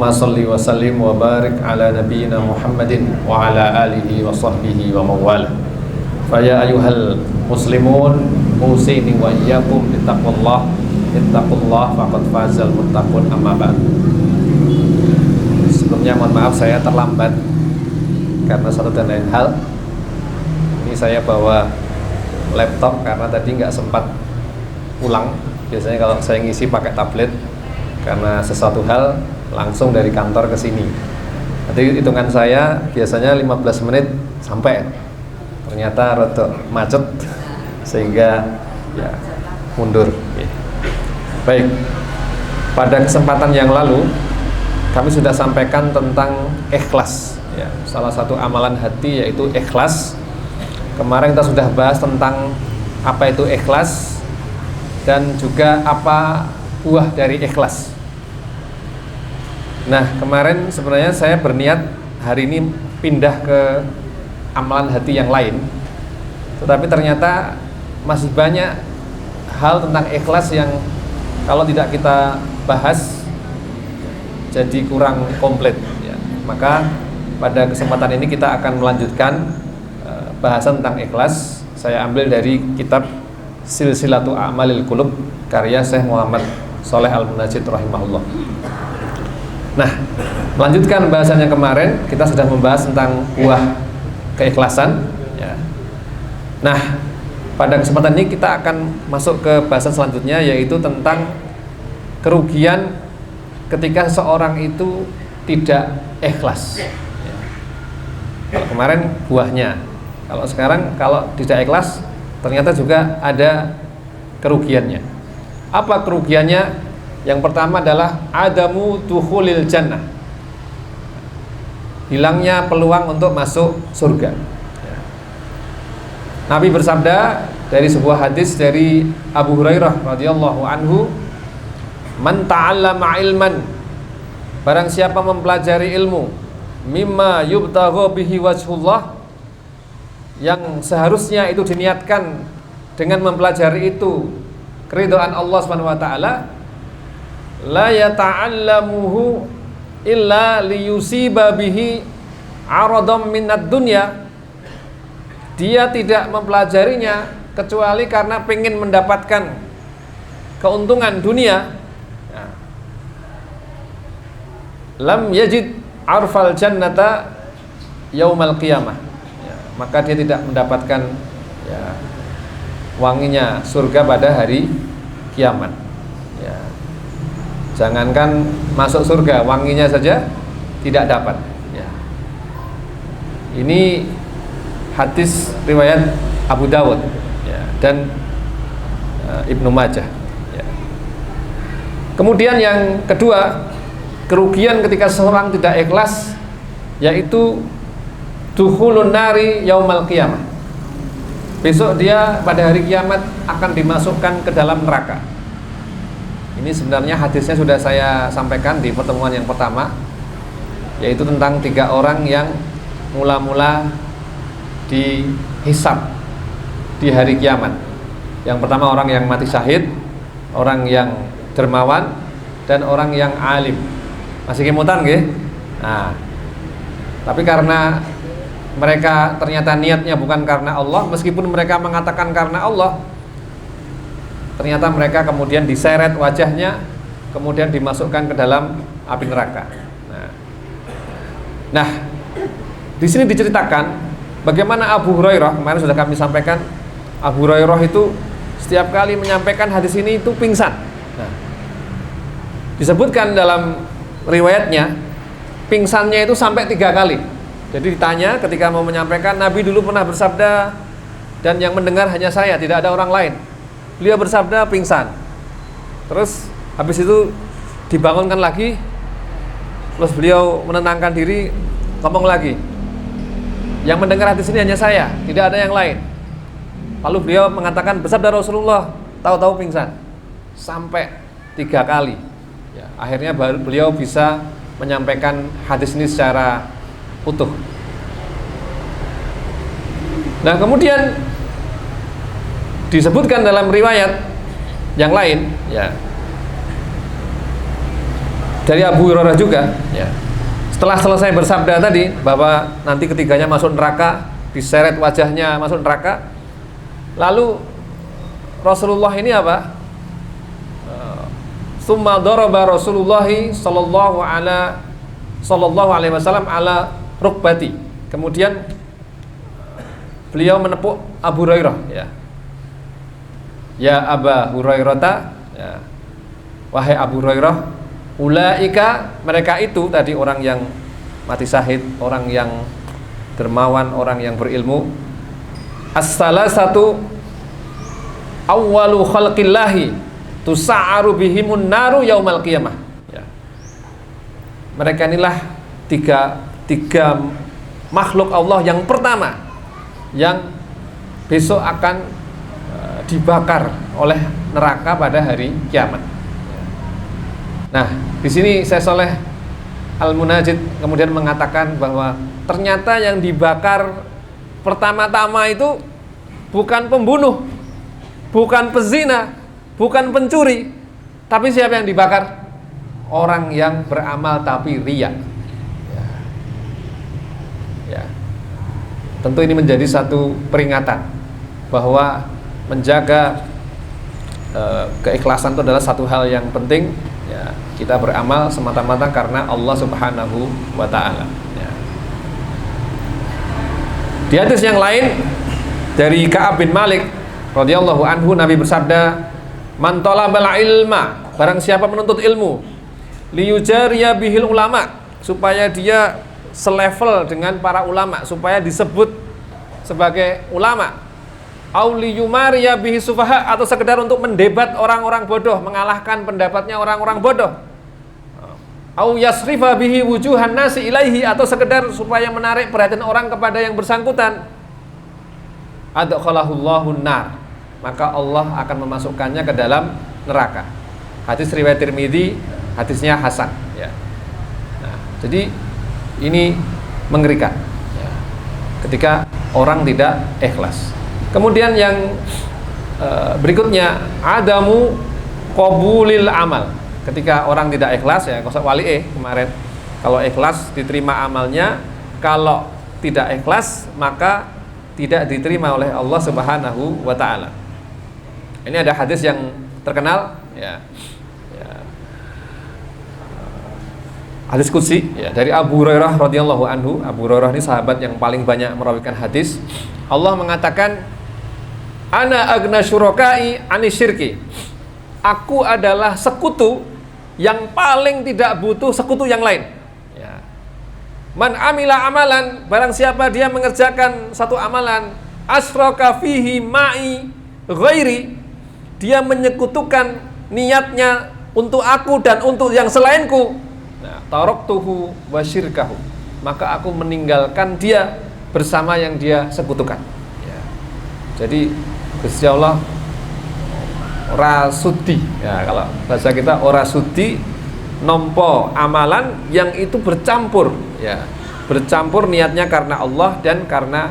Allahumma salli wa sallim wa barik ala nabiyyina Muhammadin wa ala alihi wa sahbihi wa mawala. Faya ayuhal muslimun usini wa iyyakum bittaqullah. Ittaqullah faqad fazal muttaqun, amma ba'd. Sebelumnya mohon maaf saya terlambat karena satu dan lain hal. Ini saya bawa laptop karena tadi nggak sempat pulang. Biasanya kalau saya ngisi pakai tablet, karena sesuatu hal langsung dari kantor ke sini. Nanti hitungan saya biasanya 15 menit sampai. Ternyata rada macet sehingga ya mundur. Baik. Pada kesempatan yang lalu kami sudah sampaikan tentang ikhlas ya, salah satu amalan hati yaitu ikhlas. Kemarin kita sudah bahas tentang apa itu ikhlas dan juga apa buah dari ikhlas. Nah, kemarin sebenarnya saya berniat hari ini pindah ke amalan hati yang lain, tetapi ternyata masih banyak hal tentang ikhlas yang kalau tidak kita bahas jadi kurang komplit ya. Maka pada kesempatan ini kita akan melanjutkan bahasan tentang ikhlas. Saya ambil dari kitab Silsilatu A'malil Qulub karya Syekh Muhammad Shalih Al-Munajjid rahimahullah. Nah, melanjutkan bahasan yang kemarin, kita sudah membahas tentang buah keikhlasan ya. Nah, pada kesempatan ini kita akan masuk ke bahasan selanjutnya, yaitu tentang kerugian ketika seorang itu tidak ikhlas ya. Kalau kemarin buahnya, kalau sekarang kalau tidak ikhlas ternyata juga ada kerugiannya. Apa kerugiannya? Yang pertama adalah adamu dukhulil jannah, hilangnya peluang untuk masuk surga ya. Nabi bersabda dari sebuah hadis dari Abu Hurairah radhiyallahu anhu, man ta'allama ilman, barang siapa mempelajari ilmu, mimma yubtagha bihi wajhullah, yang seharusnya itu diniatkan dengan mempelajari itu keridhaan Allah Subhanahu wa taala, la yata'allamuhu illa liyusiba bihi aradam minad dunya, dia tidak mempelajarinya kecuali karena pengen mendapatkan keuntungan dunia. Lam yajid arfal jannata yaumal qiyamah ya, maka dia tidak mendapatkan ya, wanginya surga pada hari kiamat ya. Jangankan masuk surga, wanginya saja tidak dapat ya. Ini hadis riwayat Abu Dawud ya, dan Ibnu Majah ya. Kemudian yang kedua, kerugian ketika seorang tidak ikhlas, yaitu dukhulun nari yaumal qiyamah. Besok dia pada hari kiamat akan dimasukkan ke dalam neraka. Ini sebenarnya hadisnya sudah saya sampaikan di pertemuan yang pertama, yaitu tentang 3 orang yang mula-mula dihisab di hari kiamat. Yang pertama orang yang mati syahid, orang yang dermawan, dan orang yang alim. Masih kemutan nggih? Nah, tapi karena mereka ternyata niatnya bukan karena Allah, meskipun mereka mengatakan karena Allah, ternyata mereka kemudian diseret wajahnya, kemudian dimasukkan ke dalam api neraka. Nah, di sini diceritakan bagaimana Abu Hurairah, kemarin sudah kami sampaikan, Abu Hurairah itu setiap kali menyampaikan hadis ini itu pingsan. Nah, disebutkan dalam riwayatnya, pingsannya itu sampai 3 kali. Jadi ditanya ketika mau menyampaikan, Nabi dulu pernah bersabda dan yang mendengar hanya saya, tidak ada orang lain. Beliau bersabda, pingsan. Terus habis itu dibangunkan lagi, terus beliau menenangkan diri, ngomong lagi, yang mendengar hadis ini hanya saya, tidak ada yang lain. Lalu beliau mengatakan, bersabda Rasulullah, tahu-tahu pingsan sampai 3 kali ya, akhirnya beliau bisa menyampaikan hadis ini secara utuh. Nah, kemudian disebutkan dalam riwayat yang lain ya, dari Abu Hurairah juga, ya. Setelah selesai bersabda tadi bahwa nanti ketiganya masuk neraka, diseret wajahnya masuk neraka, lalu Rasulullah ini apa? Tsumma daraba Rasulullah sallallahu alaihi wasallam ala rukbati. Kemudian beliau menepuk Abu Hurairah, ya. Ya Aba Hurairah, ya. Wahai Abu Hurairah, ulaika, mereka itu tadi orang yang mati syahid, orang yang dermawan, orang yang berilmu. As-salasatu awwalu khalqillahi tusa'aru bihimun naru yaumal qiyamah, ya. Mereka inilah tiga makhluk Allah yang pertama yang besok akan dibakar oleh neraka pada hari kiamat. Nah, di sini Syekh Shaleh Al-Munajjid kemudian mengatakan bahwa ternyata yang dibakar pertama-tama itu bukan pembunuh, bukan pezina, bukan pencuri, tapi siapa yang dibakar? Orang yang beramal tapi riya. Ya. Tentu ini menjadi satu peringatan bahwa menjaga keikhlasan itu adalah satu hal yang penting, ya. Kita beramal semata-mata karena Allah Subhanahu wa Ta'ala, ya. Di hadis yang lain dari Ka'ab bin Malik radhiyallahu anhu, Nabi bersabda, "Man talabal ilma," barang siapa menuntut ilmu, liyujariya bihil ulama, supaya dia selevel dengan para ulama, supaya disebut sebagai ulama, auli yumariya bihi sufaha, atau sekedar untuk mendebat orang-orang bodoh, mengalahkan pendapatnya orang-orang bodoh, au yasrifa bihi wujuhan nasi ilaihi, atau sekedar supaya menarik perhatian orang kepada yang bersangkutan, adkhalahullahu nar, maka Allah akan memasukkannya ke dalam neraka. Hadis riwayat Tirmidzi, hadisnya hasan, ya. Nah, jadi ini mengerikan, ya, ketika orang tidak ikhlas. Kemudian yang berikutnya, adamu qabulil amal. Ketika orang tidak ikhlas, ya qosok wali kemarin, kalau ikhlas diterima amalnya, kalau tidak ikhlas maka tidak diterima oleh Allah Subhanahu wa Ta'ala. Ini ada hadis yang terkenal, ya. Hadis qudsi, ya, dari Abu Hurairah radhiyallahu anhu. Abu Hurairah ini sahabat yang paling banyak merawikan hadis. Allah mengatakan, ana agna syurakai anisyirki, aku adalah sekutu yang paling tidak butuh sekutu yang lain, ya. Man amila amalan, barang siapa dia mengerjakan satu amalan, asyraka fihi ma'i ghairi, dia menyekutukan niatnya untuk aku dan untuk yang selainku, nah, taraktuhu wa syirkahu, maka aku meninggalkan dia bersama yang dia sekutukan, ya. Jadi Gusti Allah ora sudi, ya, kalau bahasa kita ora sudi nompo amalan yang itu bercampur, ya, bercampur niatnya karena Allah dan karena,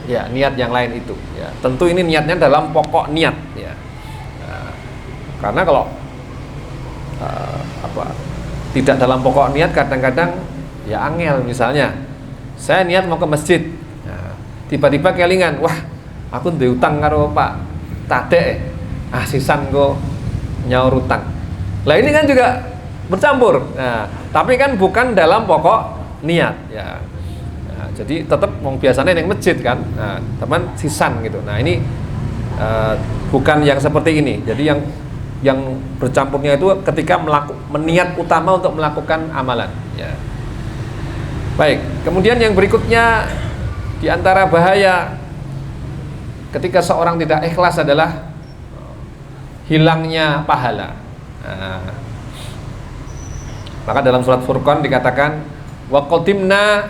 ya, niat yang lain itu, ya. Tentu ini niatnya dalam pokok niat, ya. Nah, karena kalau tidak dalam pokok niat, kadang-kadang ya angel, misalnya saya niat mau ke masjid, nah, tiba-tiba kelingan, wah aku ndek utang karo Pak Tadek, sisan go nyaur utang. Lah ini kan juga bercampur. Nah, tapi kan bukan dalam pokok niat, ya. Nah, jadi tetap mau biasanya yang masjid kan. Nah, teman sisan gitu. Nah, ini bukan yang seperti ini. Jadi yang bercampurnya itu ketika meniat utama untuk melakukan amalan, ya. Baik, kemudian yang berikutnya di antara bahaya ketika seorang tidak ikhlas adalah hilangnya pahala. Nah, maka dalam surat Furqan dikatakan, wa qadimna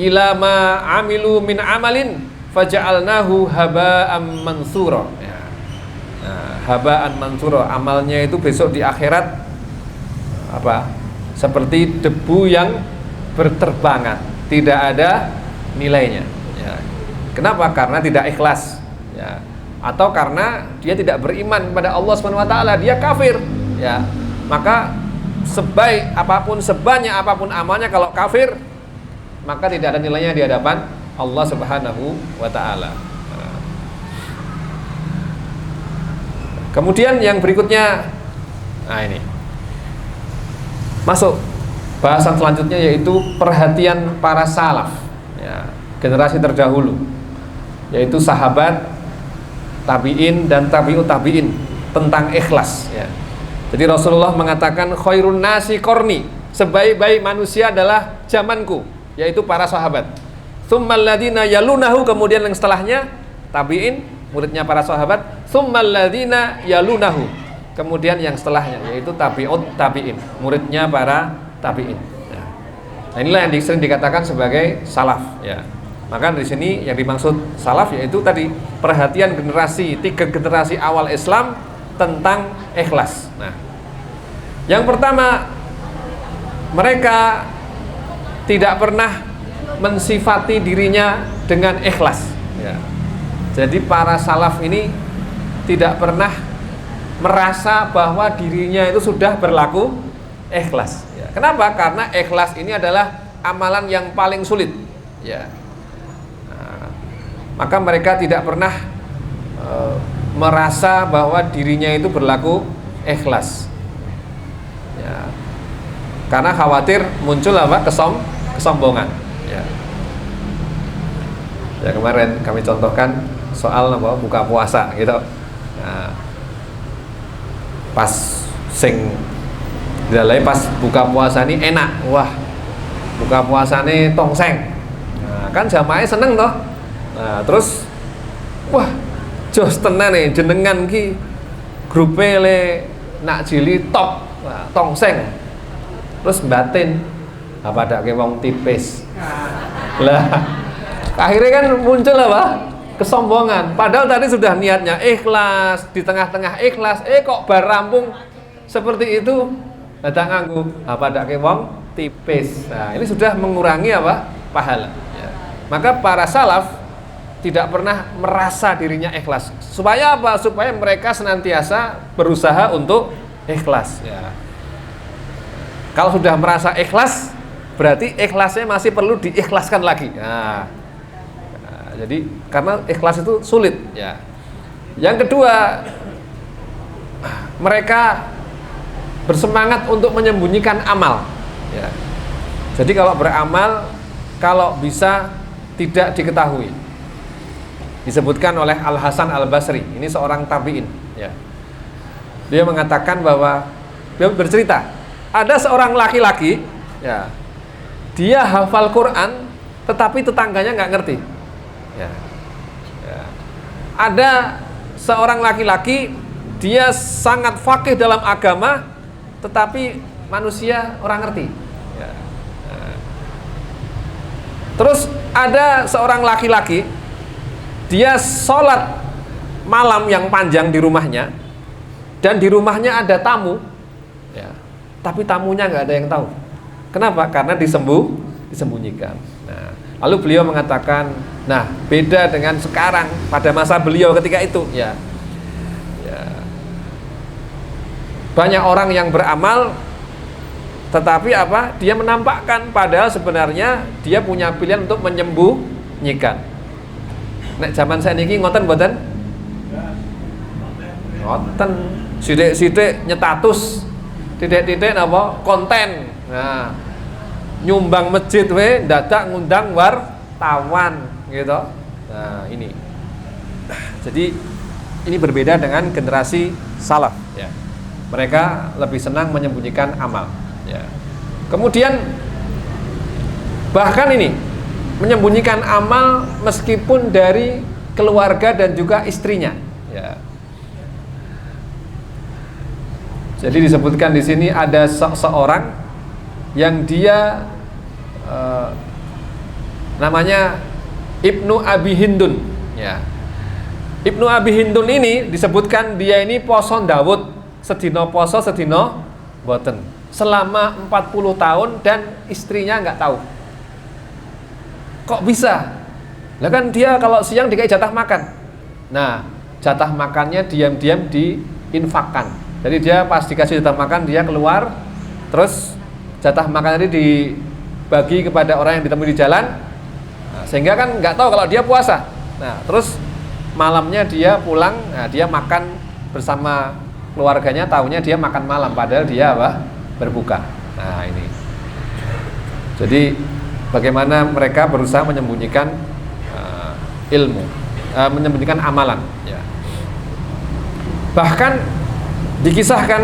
ila ma amilu min amalin faja'alnahu haba'an mansura, ya. Nah, haba'an mansura, amalnya itu besok di akhirat seperti debu yang berterbangan, tidak ada nilainya, ya. Kenapa? Karena tidak ikhlas, ya, atau karena dia tidak beriman kepada Allah Subhanahu wa Ta'ala, dia kafir, ya. Maka sebaik apapun, sebanyak apapun amalnya, kalau kafir maka tidak ada nilainya di hadapan Allah Subhanahu wa taala. Kemudian yang berikutnya, nah ini masuk bahasan selanjutnya, yaitu perhatian para salaf, ya, generasi terdahulu, yaitu sahabat, tabi'in dan tabi'ut tabi'in, tentang ikhlas, ya. Jadi Rasulullah mengatakan khairun nasi qarni, sebaik-baik manusia adalah zamanku, yaitu para sahabat. Tsummal ladzina yalunahu, kemudian yang setelahnya tabi'in, muridnya para sahabat. Tsummal ladzina yalunahu, kemudian yang setelahnya yaitu tabi'ut tabi'in, muridnya para tabi'in. Nah, inilah yang sering dikatakan sebagai salaf, ya. Maka di sini yang dimaksud salaf yaitu tadi perhatian generasi, 3 generasi awal Islam tentang ikhlas. Nah, yang pertama, mereka tidak pernah mensifati dirinya dengan ikhlas, ya. Jadi para salaf ini tidak pernah merasa bahwa dirinya itu sudah berlaku ikhlas, ya. Kenapa? Karena ikhlas ini adalah amalan yang paling sulit, ya. Nah, maka mereka tidak pernah merasa bahwa dirinya itu berlaku ikhlas, ya. Karena khawatir muncul apa? Kesombongan, ya. Ya, kemarin kami contohkan soal apa? Buka puasa gitu. Nah, pas sing dalai pas buka puasa ini enak, wah, buka puasa ini tongseng. Nah, kan jamaahnya seneng toh. Nah, terus wah, jos tenan nih jenengan ki grupe le nak jili top, nah, tongseng. Terus batin apa ada ke wong tipis. Lah, akhirnya kan muncul apa? Kesombongan. Padahal tadi sudah niatnya ikhlas, di tengah-tengah ikhlas, kok bar rampung seperti itu datang nganggu apa ada ke wong tipis. Nah, ini sudah mengurangi apa? Pahala, ya. Maka para salaf tidak pernah merasa dirinya ikhlas. Supaya apa? Supaya mereka senantiasa berusaha untuk ikhlas, ya. Kalau sudah merasa ikhlas, berarti ikhlasnya masih perlu diikhlaskan lagi. Nah, jadi karena ikhlas itu sulit, ya. Yang kedua, mereka bersemangat untuk menyembunyikan amal, ya. Jadi kalau beramal, kalau bisa tidak diketahui. Disebutkan oleh Al Hasan Al Basri, ini seorang tabi'in, ya. Dia mengatakan bahwa dia bercerita, ada seorang laki-laki, ya, dia hafal Quran, tetapi tetangganya nggak ngerti, ya. Ya. Ada seorang laki-laki, dia sangat faqih dalam agama, tetapi manusia orang ngerti, ya. Nah. Terus ada seorang laki-laki, dia sholat malam yang panjang di rumahnya, dan di rumahnya ada tamu, ya, tapi tamunya nggak ada yang tahu. Kenapa? Karena disembunyikan. Nah, lalu beliau mengatakan, nah, beda dengan sekarang pada masa beliau ketika itu, ya. Ya. Banyak orang yang beramal, tetapi apa? Dia menampakkan, padahal sebenarnya dia punya pilihan untuk menyembunyikan. Nek zaman saya niki ngoten mboten? Ngoten. Sithik-sithik nyetatus, titik-titik apa? Konten. Nah, nyumbang masjid we, dadak ngundang wartawan gitu. Nah, ini. Jadi ini berbeda dengan generasi salaf, ya. Mereka lebih senang menyembunyikan amal, ya. Kemudian bahkan ini menyembunyikan amal meskipun dari keluarga dan juga istrinya, ya. Jadi disebutkan di sini ada seorang yang dia namanya Ibnu Abi Hindun, ya. Ibnu Abi Hindun ini disebutkan dia ini poso Dawud, sedino poso sedino boten, selama 40 tahun dan istrinya nggak tahu. Kok bisa? Lah kan dia kalau siang dikasih jatah makan. Nah, jatah makannya diam-diam diinfakkan. Jadi dia pas dikasih jatah makan, dia keluar terus jatah makan tadi dibagi kepada orang yang ditemui di jalan. Nah, sehingga kan nggak tahu kalau dia puasa. Nah, terus malamnya dia pulang, nah dia makan bersama keluarganya, taunya dia makan malam padahal dia apa? Berbuka. Nah, ini. Jadi bagaimana mereka berusaha menyembunyikan ilmu, menyembunyikan amalan, ya. Bahkan dikisahkan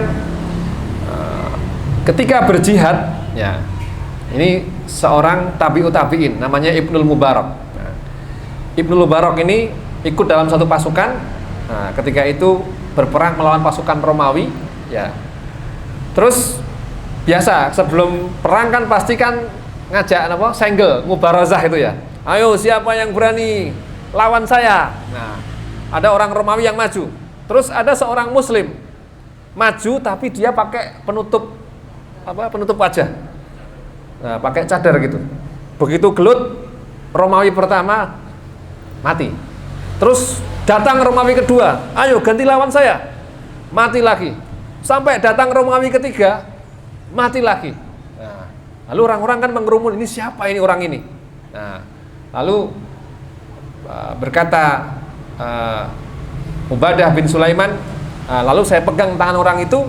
ketika berjihad, ya, ini seorang tabi'ut tabi'in namanya Ibnul Mubarak. Nah, Ibnul Mubarak ini ikut dalam satu pasukan. Nah, ketika itu berperang melawan pasukan Romawi, ya. Terus biasa sebelum perang kan pasti kan ngajak apa? Senggel, mubarazah itu ya. Ayo siapa yang berani lawan saya. Nah, ada orang Romawi yang maju. Terus ada seorang Muslim maju tapi dia pakai penutup wajah. Nah, pakai cadar gitu. Begitu gelut, Romawi pertama mati. Terus datang Romawi kedua, ayo ganti lawan saya. Mati lagi. Sampai datang Romawi ketiga, mati lagi. Nah, lalu orang-orang kan mengerumun, ini siapa ini orang ini? Nah, lalu berkata Ubadah bin Sulaiman, lalu saya pegang tangan orang itu,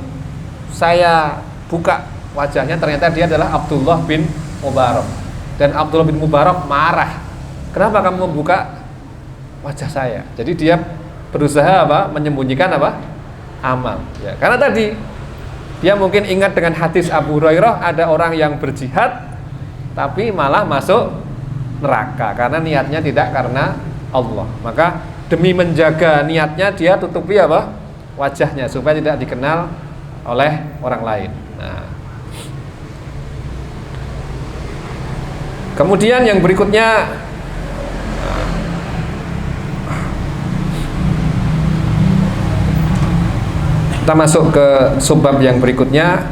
saya buka wajahnya, ternyata dia adalah Abdullah bin Mubarak. Dan Abdullah bin Mubarak marah, kenapa kamu membuka wajah saya? Jadi dia berusaha apa? Menyembunyikan apa? Amal. Ya, karena tadi dia mungkin ingat dengan hadis Abu Hurairah, ada orang yang berjihad tapi malah masuk neraka karena niatnya tidak karena Allah. Maka demi menjaga niatnya dia tutupi apa? Wajahnya supaya tidak dikenal oleh orang lain. Nah, kemudian yang berikutnya kita masuk ke subbab yang berikutnya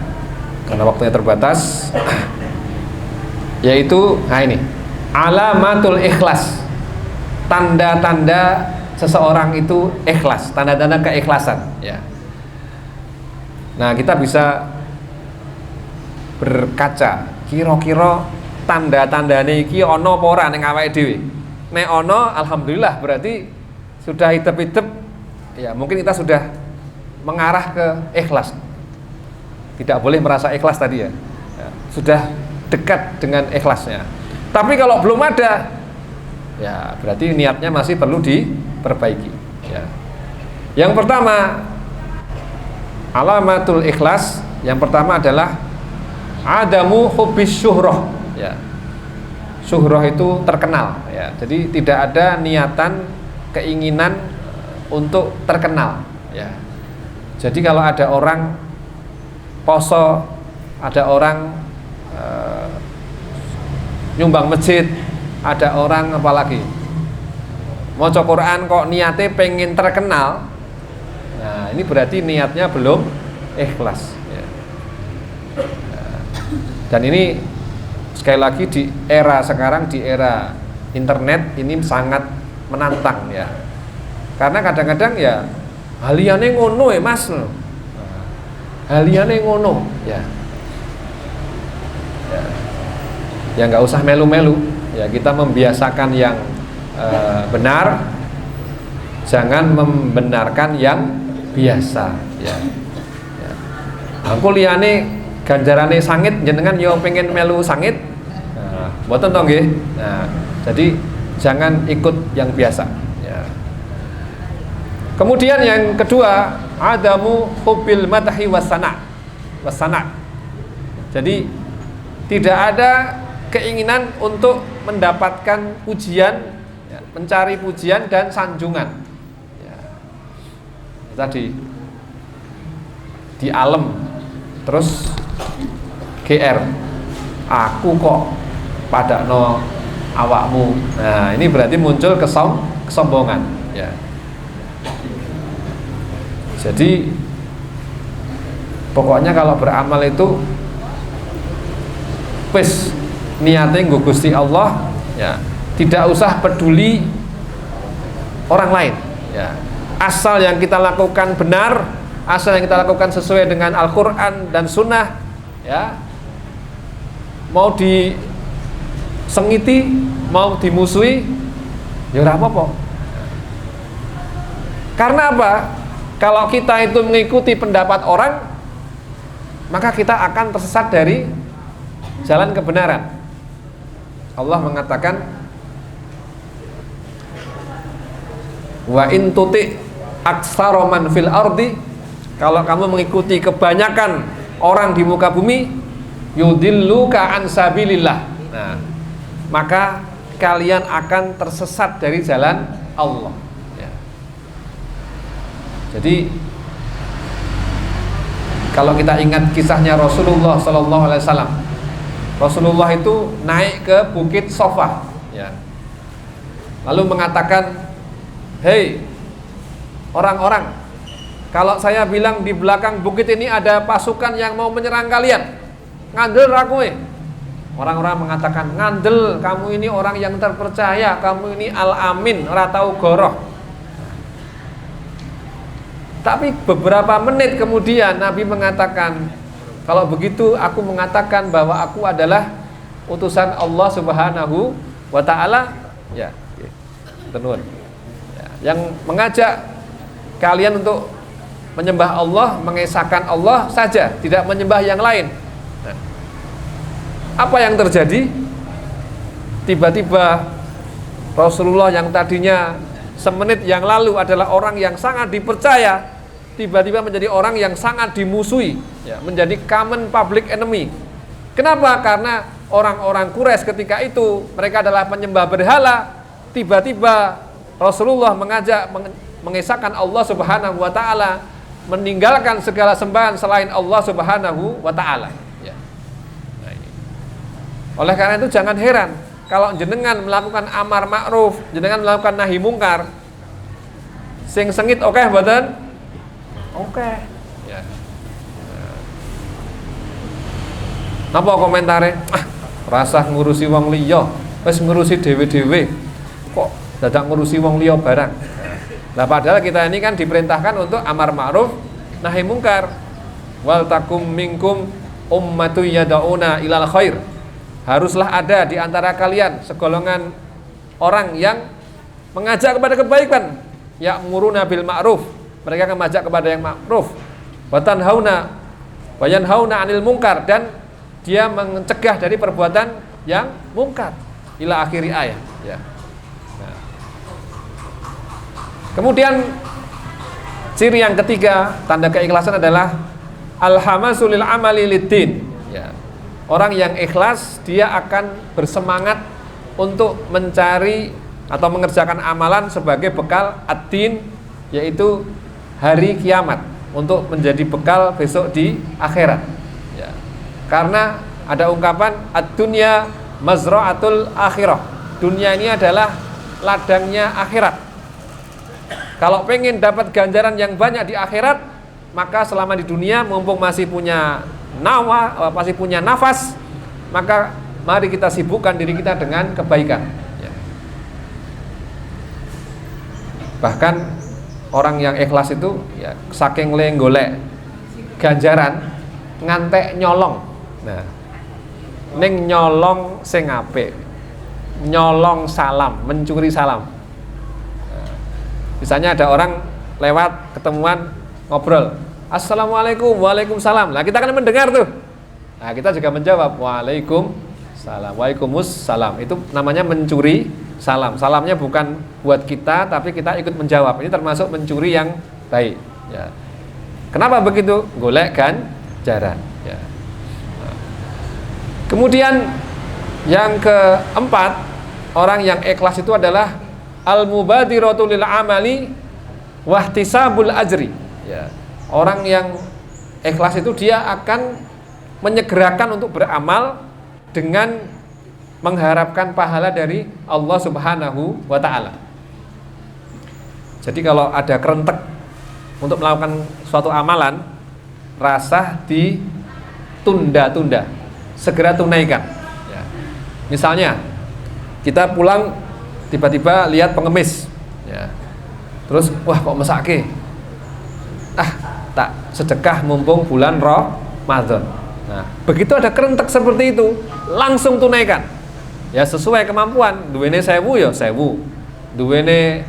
karena waktunya terbatas, yaitu ini alamatul ikhlas, tanda-tanda seseorang itu ikhlas, tanda-tanda keikhlasan, ya. Nah, kita bisa berkaca kira-kira tanda-tandane iki ana apa ora ning awake dhewe. Nek ana, alhamdulillah, berarti sudah hitep-hitep, ya, mungkin kita sudah mengarah ke ikhlas. Tidak boleh merasa ikhlas tadi, ya. Ya, sudah dekat dengan ikhlasnya. Tapi kalau belum ada, ya berarti niatnya masih perlu diperbaiki, ya. Yang pertama, alamatul ikhlas, yang pertama adalah adamu hubbis syuhrah, ya. Syuhrah itu terkenal, ya. Jadi tidak ada niatan, keinginan untuk terkenal, ya. Jadi kalau ada orang poso, ada orang nyumbang masjid, ada orang apalagi maca Quran kok niatnya pengen terkenal, nah ini berarti niatnya belum ikhlas, ya. Dan ini sekali lagi di era sekarang, di era internet ini sangat menantang, ya. Karena kadang-kadang ya haliane ngono ya mas, haliane ngono, ya. Ya nggak usah melu-melu, ya, kita membiasakan yang benar, jangan membenarkan yang biasa, ya. Ya. Aku liane ganjarane sangit, jenengan yo pengen melu sangit, nah, mboten to nggih. Nah, jadi jangan ikut yang biasa, ya. Kemudian yang kedua, adamu hubbil madhi wasana. Jadi tidak ada keinginan untuk mendapatkan pujian, ya, mencari pujian dan sanjungan, ya. Tadi di alam, terus GR, aku kok padakno awakmu. Nah, ini berarti muncul kesombongan, ya. Jadi pokoknya kalau beramal itu wis niatnya nggo Gusti Allah, ya, tidak usah peduli orang lain, ya. Asal yang kita lakukan benar, asal yang kita lakukan sesuai dengan Al-Quran dan Sunnah, ya, mau disengiti, mau dimusuhi, ya ora apa-apa. Karena apa? Kalau kita itu mengikuti pendapat orang, maka kita akan tersesat dari jalan kebenaran. Allah mengatakan, wa in tuti aktsara man fil ardi, kalau kamu mengikuti kebanyakan orang di muka bumi, yudilluka an sabilillah. Nah, maka kalian akan tersesat dari jalan Allah. Ya. Jadi kalau kita ingat kisahnya Rasulullah Sallallahu Alaihi Wasallam, Rasulullah itu naik ke Bukit Sofa, ya. Lalu mengatakan, hei orang-orang, kalau saya bilang di belakang bukit ini ada pasukan yang mau menyerang kalian, ngandel rakue. Orang-orang mengatakan, ngandel, kamu ini orang yang terpercaya, kamu ini al-amin, ora tau goroh. Tapi beberapa menit kemudian Nabi mengatakan, kalau begitu aku mengatakan bahwa aku adalah utusan Allah Subhanahu wa Ta'ala, ya, tenun, ya, yang mengajak kalian untuk menyembah Allah, mengesahkan Allah saja, tidak menyembah yang lain. Nah, apa yang terjadi? Tiba-tiba Rasulullah yang tadinya semenit yang lalu adalah orang yang sangat dipercaya, tiba-tiba menjadi orang yang sangat dimusuhi, ya, menjadi common public enemy. Kenapa? Karena orang-orang Quraisy ketika itu mereka adalah penyembah berhala. Tiba-tiba Rasulullah mengajak mengesahkan Allah Subhanahu wa Ta'ala, meninggalkan segala sembahan selain Allah Subhanahu wa Ta'ala, ya. Nah, ini. Oleh karena itu jangan heran kalau jenengan melakukan amar ma'ruf, jenengan melakukan nahi mungkar, sing sengit oke mboten? Oke. Ya. Napa komentare? Rasa ngurusi wong liya, wis ngurusi dhewe-dhewe. Kok dadak ngurusi wong liya barang. Nah, padahal kita ini kan diperintahkan untuk amar ma'ruf nahi mungkar. Wal takum minkum ummatu yad'una ilal khair. Haruslah ada di antara kalian segolongan orang yang mengajak kepada kebaikan, ya'muruna bil ma'ruf. Mereka akan mengajak kepada yang ma'ruf. Wa tanhauna wa yanhauna 'anil munkar, dan dia mencegah dari perbuatan yang mungkar. Ila akhiri ayat, ya. Nah. Kemudian ciri yang ketiga, tanda keikhlasan adalah alhamasul lil amali liddin, ya. Orang yang ikhlas dia akan bersemangat untuk mencari atau mengerjakan amalan sebagai bekal ad-din, yaitu hari kiamat, untuk menjadi bekal besok di akhirat, ya. Karena ada ungkapan ad-dunya mazra'atul akhirah, dunia ini adalah ladangnya akhirat. Kalau pengen dapat ganjaran yang banyak di akhirat, maka selama di dunia mumpung masih punya masih punya nafas, maka mari kita sibukkan diri kita dengan kebaikan, ya. Bahkan orang yang ikhlas itu, ya, saking golek ganjaran ngantek nyolong. Nah, ning nyolong sing apik, nyolong salam, mencuri salam. Nah, misalnya ada orang lewat ketemuan ngobrol, assalamualaikum, waalaikumsalam. Nah, kita kan mendengar tuh. Nah, kita juga menjawab waalaikumsalam, waalaikumsalam. Itu namanya mencuri salam. Salamnya bukan buat kita, tapi kita ikut menjawab. Ini termasuk mencuri yang baik, ya. Kenapa begitu? Golek ganjaran, ya. Nah. Kemudian yang keempat, orang yang ikhlas itu adalah al-mubadiratu lil amali wahtisabul ajri, ya. Orang yang ikhlas itu dia akan menyegerakan untuk beramal dengan mengharapkan pahala dari Allah Subhanahu wa Ta'ala. Jadi kalau ada kerentek untuk melakukan suatu amalan, rasa ditunda-tunda, segera tunaikan, ya. Misalnya kita pulang tiba-tiba lihat pengemis, ya. Terus wah kok mesake, tak sedekah mumpung bulan Ramadan. Nah, begitu ada kerentek seperti itu, langsung tunaikan. Ya sesuai kemampuan. Duwene 1000 ya 1000. Duwene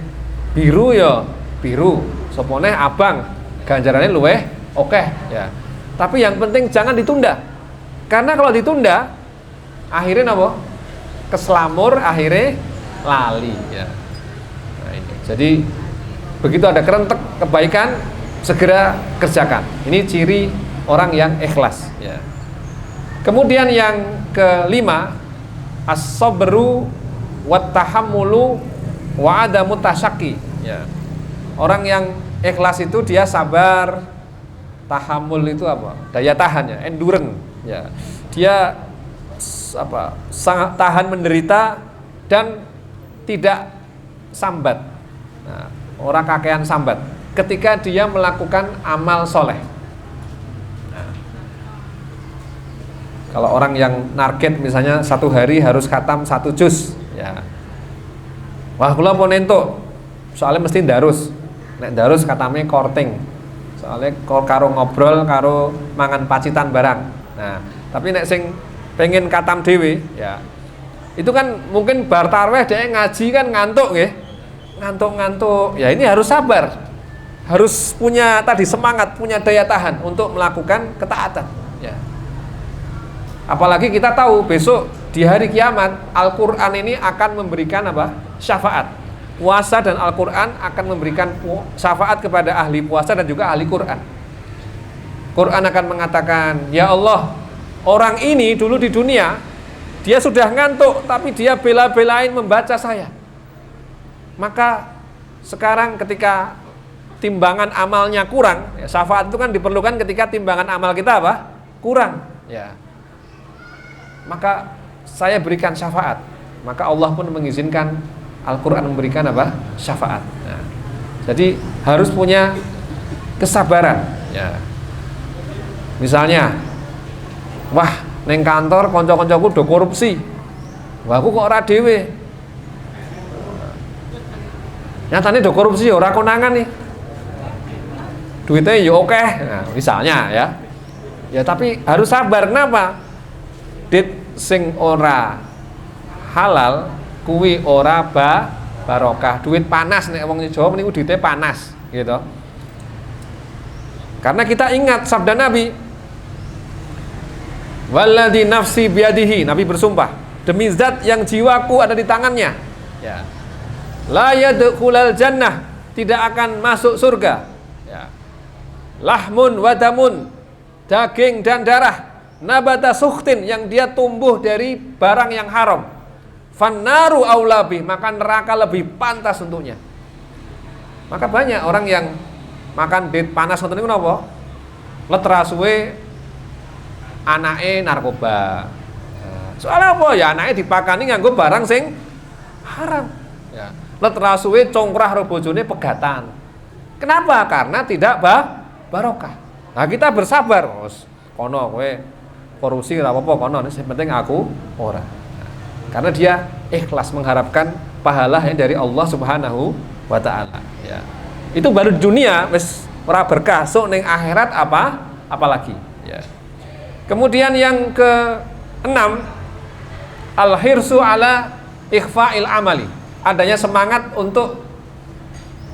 biru ya biru. Sopone abang, ganjarannya luweh oke ya. Tapi yang penting jangan ditunda. Karena kalau ditunda, akhirnya apa? Keslamur, akhirnya lali ya. Nah, ini. Jadi begitu ada kerentek kebaikan, segera kerjakan. Ini ciri orang yang ikhlas ya. Kemudian yang kelima, as-sabru wat tahammulu wa adamu tasyaqi ya. Orang yang ikhlas itu dia sabar, tahammul itu apa? Daya tahan ya, endurance ya. Dia apa? Sangat tahan menderita dan tidak sambat. Nah, orang kakean sambat ketika dia melakukan amal soleh. Kalau orang yang narget misalnya satu hari harus khatam 1 juz ya. Wah kula pun entuk. Soalnya mesti darus. Nek darus katame korting. Soalnya karo ngobrol karo mangan pacitan barang. Nah, tapi nek sing pengen khatam dhewe ya. Itu kan mungkin bar tarweh dhek ngaji kan ngantuk nggih. Ngantuk-ngantuk. Ya ini harus sabar. Harus punya tadi semangat, punya daya tahan untuk melakukan ketaatan ya. Apalagi kita tahu besok di hari kiamat Al-Quran ini akan memberikan apa? Syafaat. Puasa dan Al-Quran akan memberikan syafaat kepada ahli puasa dan juga ahli Quran. Quran akan mengatakan, ya Allah, orang ini dulu di dunia dia sudah ngantuk tapi dia bela-belain membaca saya. Maka sekarang ketika timbangan amalnya kurang ya, syafaat itu kan diperlukan ketika timbangan amal kita apa? Kurang ya. Maka saya berikan syafaat. Maka Allah pun mengizinkan Al-Quran memberikan apa? Syafaat. Nah, jadi harus punya kesabaran ya. Misalnya, wah neng kantor konco-koncoku do korupsi, wah aku kok ora dhewe. Nyatane do korupsi ora konangan nih, duitnya ya oke. Nah, misalnya ya, ya tapi harus sabar. Kenapa? Dit sing ora halal kuwi ora barokah. Duit panas nek wong Jawa niku duite panas gitu. Karena kita ingat sabda Nabi, walladzi nafsi biadihi, Nabi bersumpah demi zat yang jiwaku ada di tangannya ya. La yadkhulul jannah, tidak akan masuk surga ya. Lahmun wadamun, daging dan darah, nabata sukhtin, yang dia tumbuh dari barang yang haram, fannaru aulabi, maka neraka lebih pantas untuknya. Maka banyak orang yang makan dit panas ngoten niku napa? Letra suwe anake narkoba. Soalnya apa? Ya anake dipakani nganggo barang sing haram. Ya. Letra suwe congkrah karo bojone pegatan. Kenapa? Karena tidak barokah. Nah, kita bersabar, kono kowe korupsi ora apa-apa kono, yang penting aku ora. Nah, karena dia ikhlas mengharapkan pahala yang dari Allah Subhanahu wa taala, ya. Itu baru dunia wis ora berkah, sok ning akhirat apalagi, ya. Kemudian yang ke-6, al-hirsu ala ikhfa'il amali, adanya semangat untuk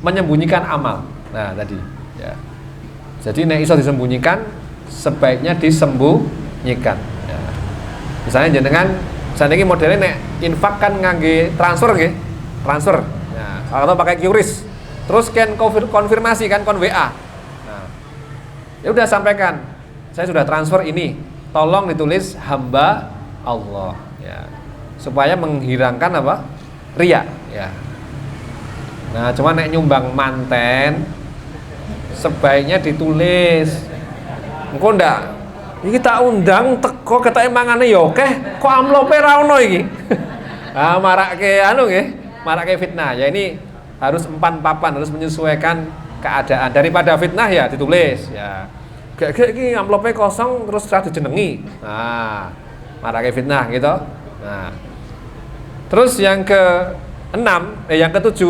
menyembunyikan amal. Nah, tadi, ya. Jadi nek iso disembunyikan, sebaiknya disembunyikan. Ya. Misalnya jenengan saniki modelnya nek infak kan ngangge transfer nggih. Transfer. Nah, atau pakai QRIS. Terus scan konfirmasi kan kon WA. Nah. Ya udah sampaikan. Saya sudah transfer ini. Tolong ditulis hamba Allah ya. Supaya menghilangkan apa? Riya ya. Nah, cuma nek nyumbang manten sebaiknya ditulis. Engko ndak iki tak undang teko ketake mangane ya oke, kok amlope ra ono iki. Ah marake anu nggih, marake fitnah. Ya ini harus empan papan, harus menyesuaikan keadaan. Daripada fitnah ya ditulis ya. Gek iki amlope kosong terus ra dijenengi. Nah, marake fitnah gitu. Nah. Terus yang ke-6, yang ke-7,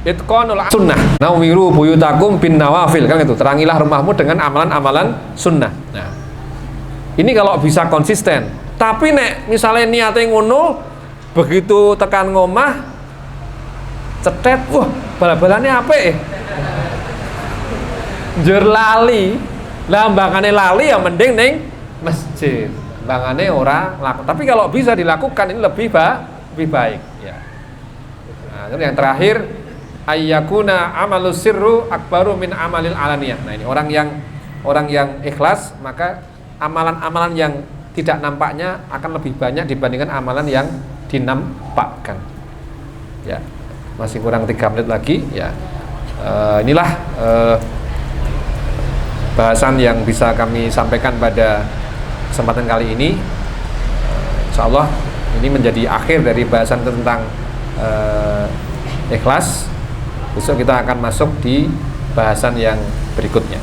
itqanul sunnah. Nawiru buyutakum bin nawafil, kan itu. Terangilah rumahmu dengan amalan-amalan sunnah. Nah, Ini kalau bisa konsisten. Tapi nek misalnya niatnya ngono, begitu tekan ngomah cetet, wah bal-balannya apik. Njur lali. Lah mbangane lali ya mending ning masjid. Mbangane ora laku. Tapi kalau bisa dilakukan ini lebih baik ya. Nah, terus yang terakhir ayyakuna amalus sirru akbaru min amalil alaniyah. Nah, ini orang yang ikhlas, maka amalan-amalan yang tidak nampaknya akan lebih banyak dibandingkan amalan yang dinampakkan. Ya. Masih kurang 3 menit lagi ya. Inilah bahasan yang bisa kami sampaikan pada kesempatan kali ini. Insya Allah ini menjadi akhir dari bahasan tentang ikhlas. Besok kita akan masuk di bahasan yang berikutnya.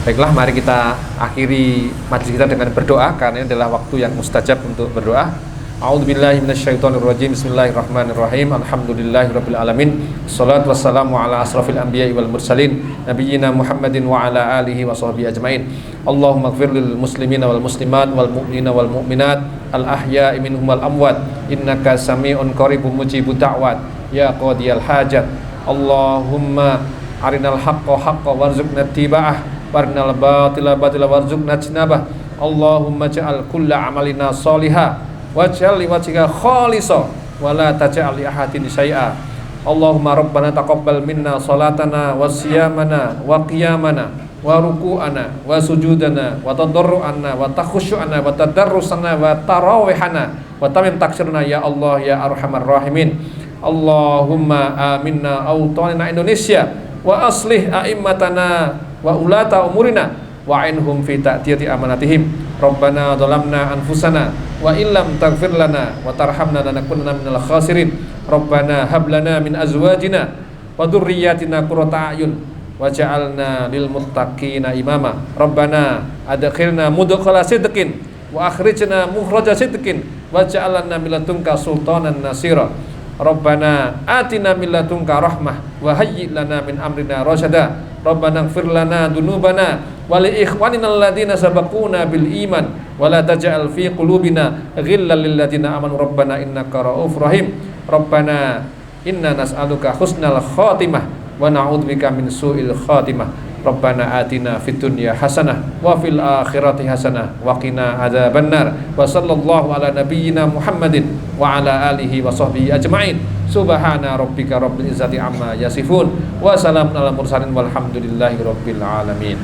Baiklah, mari kita akhiri majelis kita dengan berdoa, karena ini adalah waktu yang mustajab untuk berdoa. A'udzubillahi minasyaitonirrajim. Bismillahirrahmanirrahim. Alhamdulillahirabbil alamin. Shalatu wassalamu ala asrafil anbiya'i wal mursalin nabiyyina Muhammadin wa ala alihi washabbihi ajmain. Allahumma ighfir lil muslimina wal muslimat wal mu'minina wal mu'minat al ahya'i minhum wal amwat innaka sami'un qaribun mujibud da'wat ya qadiyal hajat. Allahumma arinal haqqa haqqan warzuqna ittiba'ah warinal batila batila warzuqna ijtinabah. Allahumma ja'al kulla amalina sholiha waj'al liwajhika khalisa wa la taj'al li ahadin syai'a. Allahumma rabbana taqabbal minna salatana wa siyamana wa qiyamana wa ruku'ana wa sujudana wa tadarru'ana wa takhusyu'ana wa tadarrusana wa tarawihana wa tamim taksirna ya Allah ya arhamar rahimin. Allahumma aminna awtanina Indonesia wa aslih a'immatana wa ulata umurina wa ainhum fi ta'tiyati amanatihim. Rabbana dhalamna anfusana wa illam taghfir lana wa tarhamna lanakunanna minal khasirin. Rabbana hab lana min azwajina wa dhurriyyatina qurrata a'yun waj'alna lil muttaqina imama. Rabbana adkhilna mudkhala sidqin wa akhrijna mukhraja sidqin waj'alna min ladunka sultanan nasira. Rabbana atina min ladunka rahmah wa hayyi lana min amrina rasyada. Rabbana ighfir lana dzunubana wa li ikhwanina alladziina sabaquna bil iman wa la taj'al fi qulubina ghillan lil ladziina amanu rabbana innaka ra'ufur rahim. Rabbana inna nas'aluka husnal khatimah wa na'udzubika min su'il khatimah. Rabbana atina fid dunya hasanah wa fil akhirati hasanah wa qina adzabannar. Wa sallallahu ala nabiyyina Muhammadin wa ala alihi wa sahbihi ajma'in. Subhana rabbika rabbil izzati amma yasifun wa salamun alal mursalin walhamdulillahi rabbil alamin.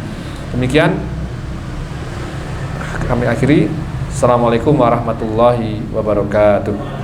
Demikian kami akhiri. Assalamualaikum warahmatullahi wabarakatuh.